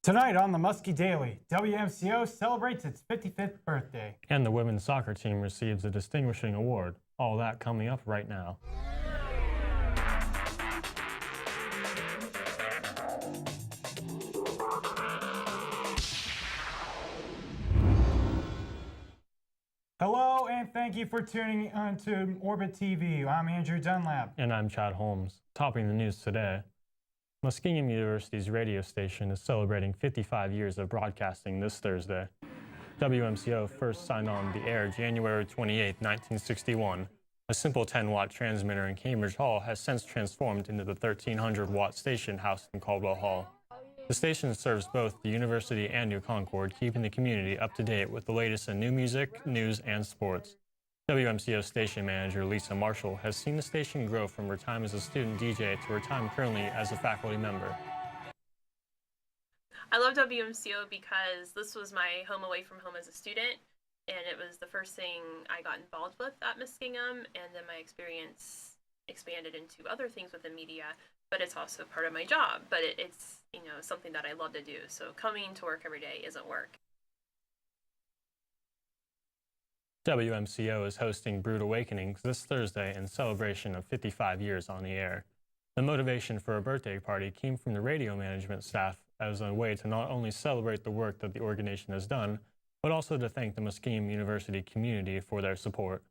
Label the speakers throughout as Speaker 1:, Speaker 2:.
Speaker 1: Tonight on the Muskie Daily, WMCO celebrates its 55th birthday.
Speaker 2: And the women's soccer team receives a distinguishing award. All that coming up right now.
Speaker 1: Hello and thank you for tuning on to Orbit TV. I'm Andrew Dunlap.
Speaker 2: And I'm Chad Holmes. Topping the news today, Muskingum University's radio station is celebrating 55 years of broadcasting this Thursday. WMCO first signed on the air January 28, 1961. A simple 10-watt transmitter in Cambridge Hall has since transformed into the 1,300-watt station housed in Caldwell Hall. The station serves both the university and New Concord, keeping the community up to date with the latest in new music, news, and sports. WMCO station manager Lisa Marshall has seen the station grow from her time as a student DJ to her time currently as a faculty member.
Speaker 3: I love WMCO because this was my home away from home as a student, and it was the first thing I got involved with at Muskingum, and then my experience expanded into other things within media, but it's also part of my job, but it's something that I love to do, so coming to work every day isn't work.
Speaker 2: WMCO is hosting Brood Awakenings this Thursday in celebration of 55 years on the air. The motivation for a birthday party came from the radio management staff as a way to not only celebrate the work that the organization has done, but also to thank the Muskingum University community for their support.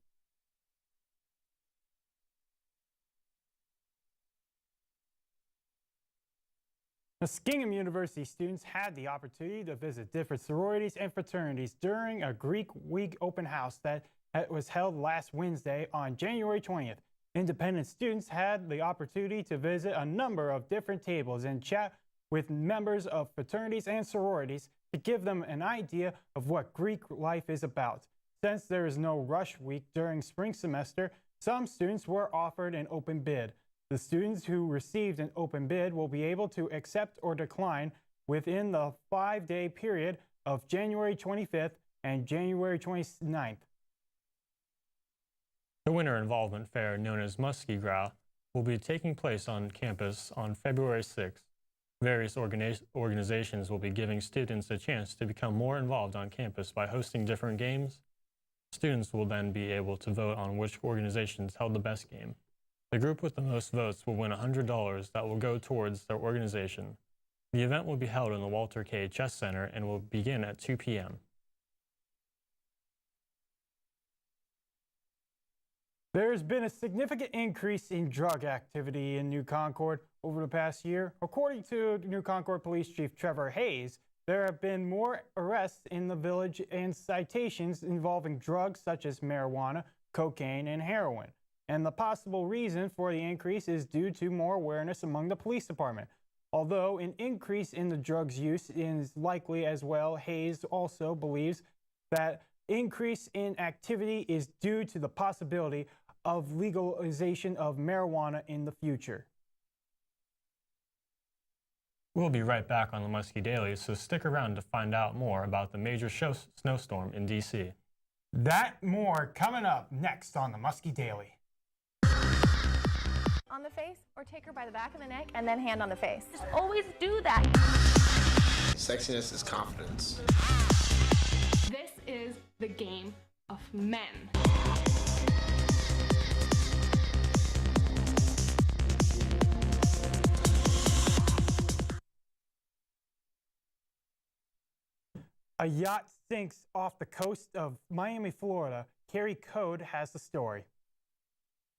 Speaker 1: Muskingum University students had the opportunity to visit different sororities and fraternities during a Greek Week open house that was held last Wednesday on January 20th. Independent students had the opportunity to visit a number of different tables and chat with members of fraternities and sororities to give them an idea of what Greek life is about. Since there is no rush week during spring semester, some students were offered an open bid. The students who received an open bid will be able to accept or decline within the 5-day period of January 25th and January 29th.
Speaker 2: The Winter Involvement Fair, known as Muskie Daily, will be taking place on campus on February 6th. Various organizations will be giving students a chance to become more involved on campus by hosting different games. Students will then be able to vote on which organizations held the best game. The group with the most votes will win $100 that will go towards their organization. The event will be held in the Walter K. Chess Center and will begin at 2 p.m.
Speaker 1: There's been a significant increase in drug activity in New Concord over the past year. According to New Concord Police Chief Trevor Hayes, there have been more arrests in the village and citations involving drugs such as marijuana, cocaine, and heroin. And the possible reason for the increase is due to more awareness among the police department. Although an increase in the drugs use is likely as well, Hayes also believes that increase in activity is due to the possibility of legalization of marijuana in the future.
Speaker 2: We'll be right back on the Muskie Daily, so stick around to find out more about the major snowstorm in D.C.
Speaker 1: That more coming up next on the Muskie Daily.
Speaker 4: On the face, or take her by the back of the neck and then hand on the face. Just always do that.
Speaker 5: Sexiness is confidence.
Speaker 6: This is the game of men.
Speaker 1: A yacht sinks off the coast of Miami, Florida. Carrie Code has the story.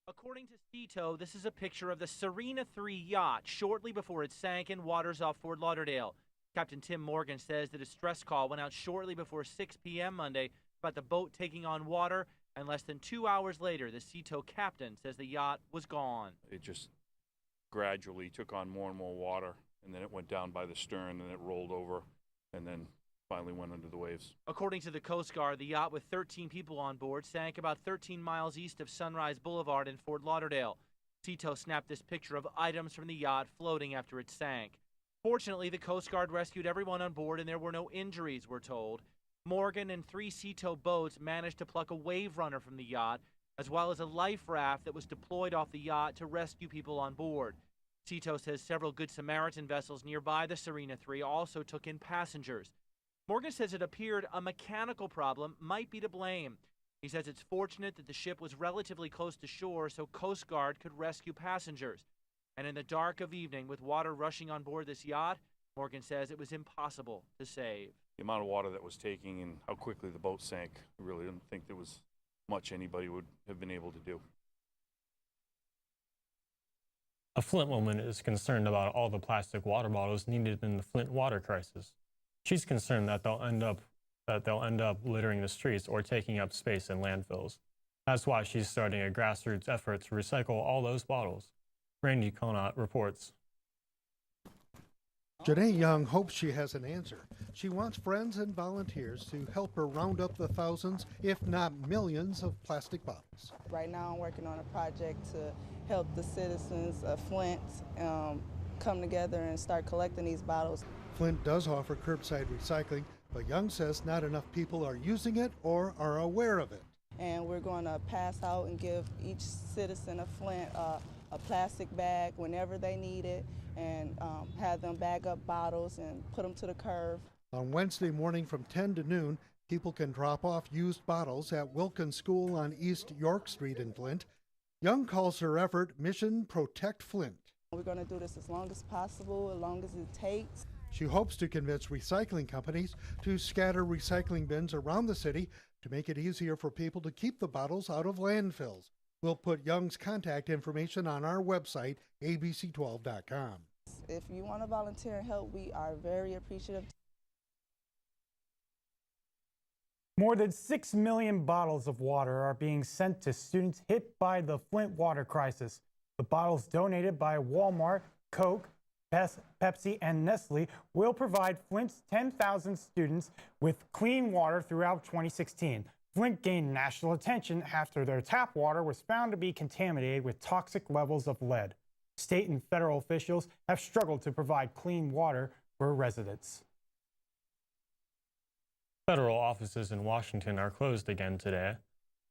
Speaker 7: According to CITO, this is a picture of the Serena 3 yacht shortly before it sank in waters off Fort Lauderdale. Captain Tim Morgan says the distress call went out shortly before 6 p.m. Monday about the boat taking on water, and less than 2 hours later, the CITO captain says the yacht was gone.
Speaker 8: It just gradually took on more and more water, and then it went down by the stern, and it rolled over, and then finally went under the waves.
Speaker 7: According to the Coast Guard, the yacht with 13 people on board sank about 13 miles east of Sunrise Boulevard in Fort Lauderdale. CITO snapped this picture of items from the yacht floating after it sank. Fortunately, the Coast Guard rescued everyone on board and there were no injuries, we're told. Morgan and 3 CITO boats managed to pluck a wave runner from the yacht, as well as a life raft that was deployed off the yacht to rescue people on board. Cito says several Good Samaritan vessels nearby the Serena 3 also took in passengers. Morgan says it appeared a mechanical problem might be to blame. He says it's fortunate that the ship was relatively close to shore so Coast Guard could rescue passengers. And in the dark of evening, with water rushing on board this yacht, Morgan says it was impossible to save.
Speaker 8: The amount of water that was taking and how quickly the boat sank, I really didn't think there was much anybody would have been able to do.
Speaker 2: A Flint woman is concerned about all the plastic water bottles needed in the Flint water crisis. She's concerned that they'll end up littering the streets or taking up space in landfills. That's why she's starting a grassroots effort to recycle all those bottles. Randy Conant reports.
Speaker 9: Janae Young hopes she has an answer. She wants friends and volunteers to help her round up the thousands, if not millions, of plastic bottles.
Speaker 10: Right now I'm working on a project to help the citizens of Flint come together and start collecting these bottles.
Speaker 9: Flint does offer curbside recycling, but Young says not enough people are using it or are aware of it.
Speaker 10: And we're going to pass out and give each citizen of Flint a plastic bag whenever they need it, and have them bag up bottles and put them to the curb.
Speaker 9: On Wednesday morning from 10 to noon, people can drop off used bottles at Wilkins School on East York Street in Flint. Young calls her effort Mission Protect Flint.
Speaker 10: We're going to do this as long as possible, as long as it takes.
Speaker 9: She hopes to convince recycling companies to scatter recycling bins around the city to make it easier for people to keep the bottles out of landfills. We'll put Young's contact information on our website, abc12.com.
Speaker 10: If you want to volunteer and help, we are very appreciative.
Speaker 1: More than 6 million bottles of water are being sent to students hit by the Flint water crisis. The bottles donated by Walmart, Coke, Pepsi, and Nestle will provide Flint's 10,000 students with clean water throughout 2016. Flint gained national attention after their tap water was found to be contaminated with toxic levels of lead. State and federal officials have struggled to provide clean water for residents.
Speaker 2: Federal offices in Washington are closed again today.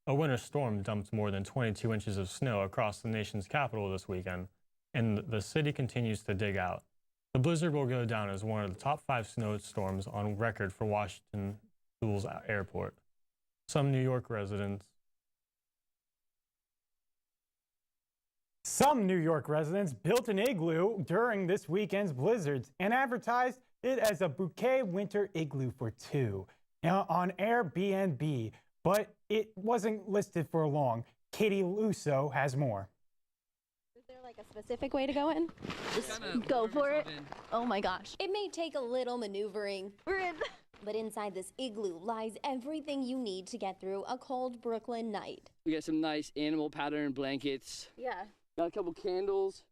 Speaker 2: A winter storm dumped more than 22 inches of snow across the nation's capital this weekend, and the city continues to dig out. The blizzard will go down as one of the top 5 snowstorms on record for Washington Dulles Airport. Some New York residents
Speaker 1: built an igloo during this weekend's blizzards and advertised it as a bouquet winter igloo for 2 on Airbnb, but it wasn't listed for long. Katie Lusso has more.
Speaker 4: Is there like a specific way to go in? Just go for it. Oh my gosh.
Speaker 11: It may take a little maneuvering.
Speaker 4: We're in.
Speaker 11: But inside this igloo lies everything you need to get through a cold Brooklyn night.
Speaker 12: We got some nice animal pattern blankets.
Speaker 4: Yeah.
Speaker 12: Got a couple candles.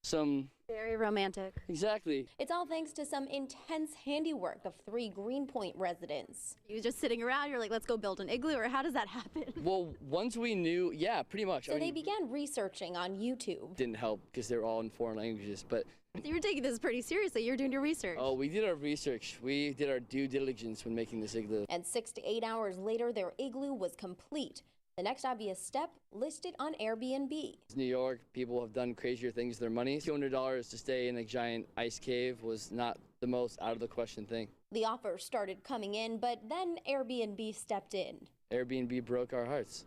Speaker 12: Some...
Speaker 4: Very romantic.
Speaker 12: Exactly.
Speaker 11: It's all thanks to some intense handiwork of 3 Greenpoint residents.
Speaker 4: You were just sitting around, you're like, let's go build an igloo, or how does that happen?
Speaker 12: Well, once we knew, yeah, pretty much.
Speaker 11: So they began researching on YouTube.
Speaker 12: Didn't help because they're all in foreign languages, but...
Speaker 4: So you're taking this pretty seriously. You're doing your research.
Speaker 12: Oh, we did our research. We did our due diligence when making this igloo.
Speaker 11: And 6 to 8 hours later, their igloo was complete. The next obvious step, listed on Airbnb.
Speaker 12: New York, people have done crazier things with their money. $200 to stay in a giant ice cave was not the most out of the question thing.
Speaker 11: The offer started coming in, but then Airbnb stepped in.
Speaker 12: Airbnb broke our hearts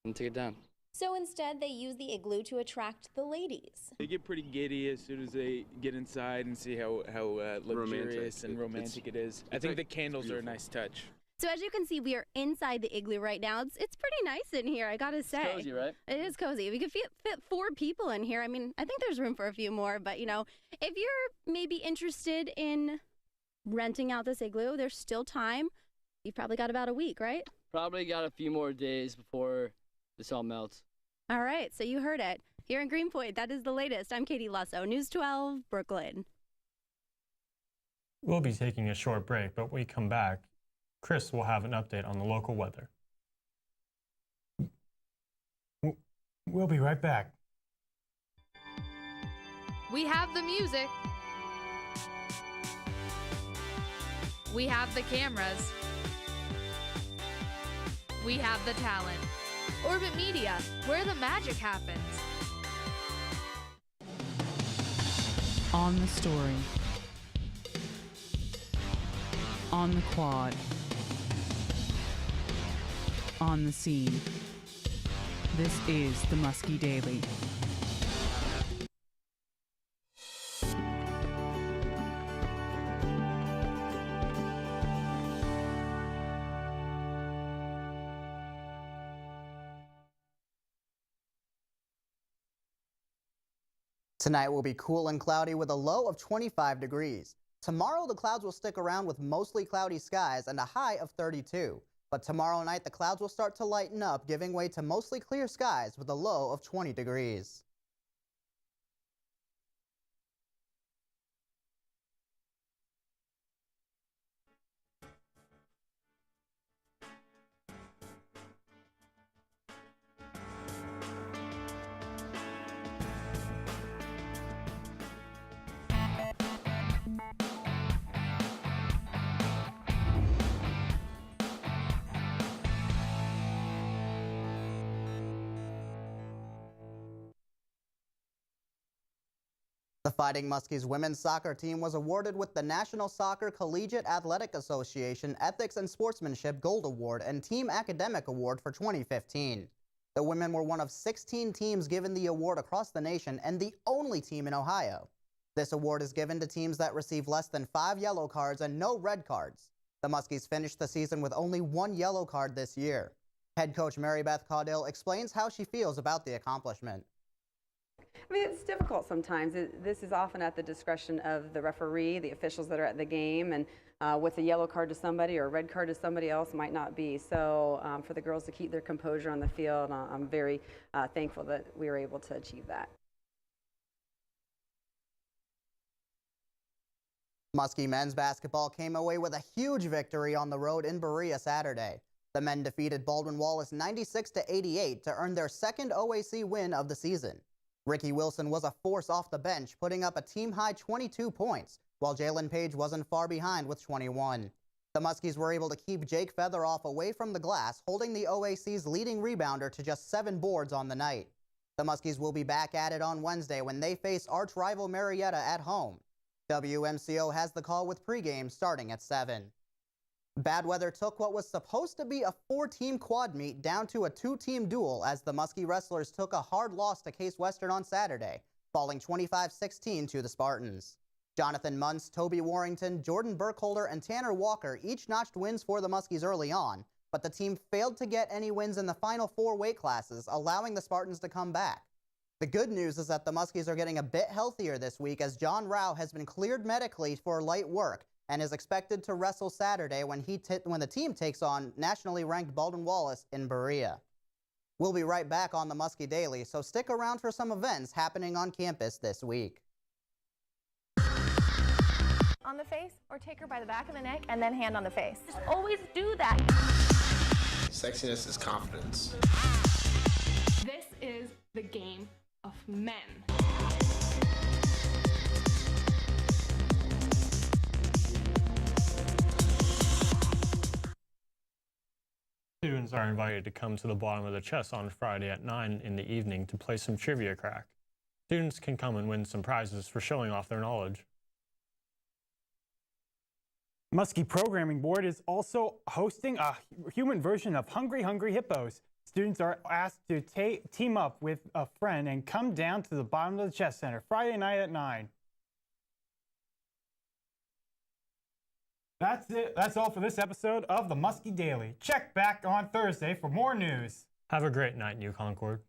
Speaker 12: and took it down.
Speaker 11: So instead, they used the igloo to attract the ladies.
Speaker 13: They get pretty giddy as soon as they get inside and see how luxurious and romantic it is. I think the candles are a nice touch.
Speaker 4: So as you can see, we are inside the igloo right now. It's pretty nice in here, I gotta say.
Speaker 12: It's cozy, right?
Speaker 4: It is cozy. We could fit 4 people in here. I mean, I think there's room for a few more, but you know, if you're maybe interested in renting out this igloo, there's still time. You've probably got about a week, right?
Speaker 12: Probably got a few more days before this all melts.
Speaker 4: All right, so you heard it. Here in Greenpoint, that is the latest. I'm Katie Lusso, News 12, Brooklyn.
Speaker 2: We'll be taking a short break, but when we come back, Chris will have an update on the local weather.
Speaker 1: We'll be right back.
Speaker 14: We have the music. We have the cameras. We have the talent. Orbit Media, where the magic happens.
Speaker 15: On the story. On the quad. On the scene. This is the Muskie Daily.
Speaker 16: Tonight will be cool and cloudy with a low of 25 degrees. Tomorrow the clouds will stick around with mostly cloudy skies and a high of 32. But tomorrow night the clouds will start to lighten up, giving way to mostly clear skies with a low of 20 degrees. The Fighting Muskies women's soccer team was awarded with the National Soccer Collegiate Athletic Association Ethics and Sportsmanship Gold Award and Team Academic Award for 2015. The women were one of 16 teams given the award across the nation and the only team in Ohio. This award is given to teams that receive less than 5 yellow cards and no red cards. The Muskies finished the season with only 1 yellow card this year. Head coach Mary Beth Caudill explains how she feels about the accomplishment.
Speaker 17: I mean, it's difficult sometimes. This is often at the discretion of the referee, the officials that are at the game, and what's a yellow card to somebody or a red card to somebody else might not be. So for the girls to keep their composure on the field, I'm very thankful that we were able to achieve that.
Speaker 16: Muskie men's basketball came away with a huge victory on the road in Berea Saturday. The men defeated Baldwin Wallace 96-88 to earn their second OAC win of the season. Ricky Wilson was a force off the bench, putting up a team-high 22 points, while Jalen Page wasn't far behind with 21. The Muskies were able to keep Jake Featheroff away from the glass, holding the OAC's leading rebounder to just 7 boards on the night. The Muskies will be back at it on Wednesday when they face arch-rival Marietta at home. WMCO has the call with pregame starting at 7. Bad weather took what was supposed to be a 4-team quad meet down to a 2-team duel as the Muskie wrestlers took a hard loss to Case Western on Saturday, falling 25-16 to the Spartans. Jonathan Muntz, Toby Warrington, Jordan Burkholder, and Tanner Walker each notched wins for the Muskies early on, but the team failed to get any wins in the final 4 weight classes, allowing the Spartans to come back. The good news is that the Muskies are getting a bit healthier this week as John Rao has been cleared medically for light work and is expected to wrestle Saturday when the team takes on nationally ranked Baldwin Wallace in Berea. We'll be right back on the Muskie Daily, so stick around for some events happening on campus this week.
Speaker 18: On the face, or take her by the back of the neck and then hand on the face. Just always do that.
Speaker 5: Sexiness is confidence.
Speaker 6: This is the game of men.
Speaker 2: Students are invited to come to the bottom of the chest on Friday at 9 in the evening to play some trivia crack. Students can come and win some prizes for showing off their knowledge.
Speaker 1: Muskie Programming Board is also hosting a human version of Hungry Hungry Hippos. Students are asked to team up with a friend and come down to the bottom of the chess center Friday night at 9. That's it. That's all for this episode of the Muskie Daily. Check back on Thursday for more news.
Speaker 2: Have a great night, New Concord.